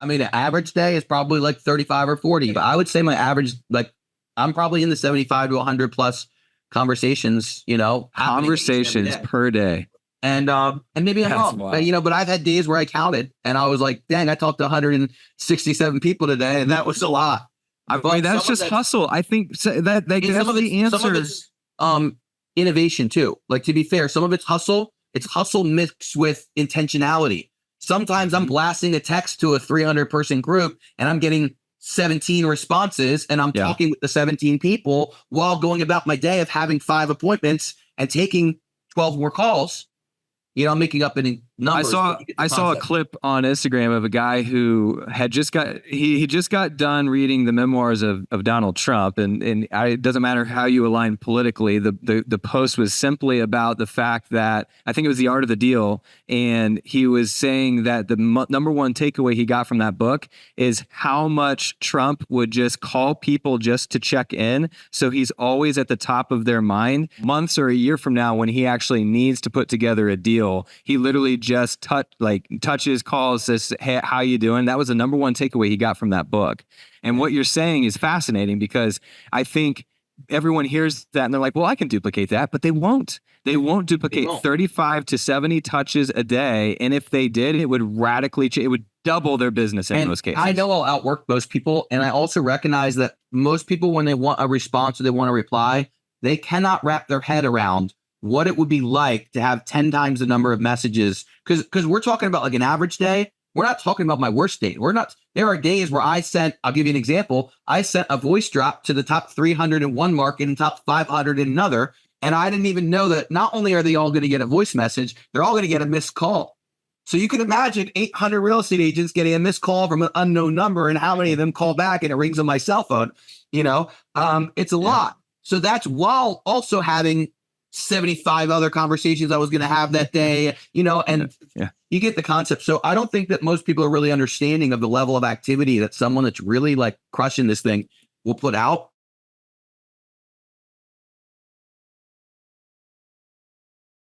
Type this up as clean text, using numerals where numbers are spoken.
I mean, an average day is probably like 35 or 40, but I would say my average, like, I'm probably in the 75 to 100 plus conversations, happening each and every Conversations day. per day. And maybe I'm That's wrong, wild. but I've had days where I counted and I was like, dang, I talked to 167 people today, and that was a lot. I mean, that's just hustle. I think that that's the answer. Some of it's innovation too. Like, to be fair, some of it's hustle. It's hustle mixed with intentionality. Sometimes I'm blasting a text to a 300 person group and I'm getting 17 responses, and I'm talking with the 17 people while going about my day of having 5 appointments and taking 12 more calls. I'm making up any numbers. I saw a clip on Instagram of a guy who had just got done reading the memoirs of Donald Trump, and it doesn't matter how you align politically. The post was simply about the fact that, I think it was The Art of the Deal, and he was saying that the number one takeaway he got from that book is how much Trump would just call people just to check in. So he's always at the top of their mind. Months or a year from now, when he actually needs to put together a deal, he literally just touches, calls, says, "Hey, how you doing?" That was the number one takeaway he got from that book. And what you're saying is fascinating, because I think everyone hears that and they're like, well, I can duplicate that, but they won't. They won't duplicate 35 to 70 touches a day. And if they did, it would radically change. It would double their business in most cases. I know I'll outwork most people. And I also recognize that most people, when they want a response or they want a reply, they cannot wrap their head around what it would be like to have 10 times the number of messages. Because we're talking about like an average day. We're not talking about my worst day. There are days where I'll give you an example. I sent a voice drop to the top 301 market and top 500 in another. And I didn't even know that not only are they all going to get a voice message, they're all going to get a missed call. So you can imagine 800 real estate agents getting a missed call from an unknown number, and how many of them call back and it rings on my cell phone. It's a lot. So that's while also having 75 other conversations I was going to have that day, and you get the concept. So I don't think that most people are really understanding of the level of activity that someone that's really like crushing this thing will put out.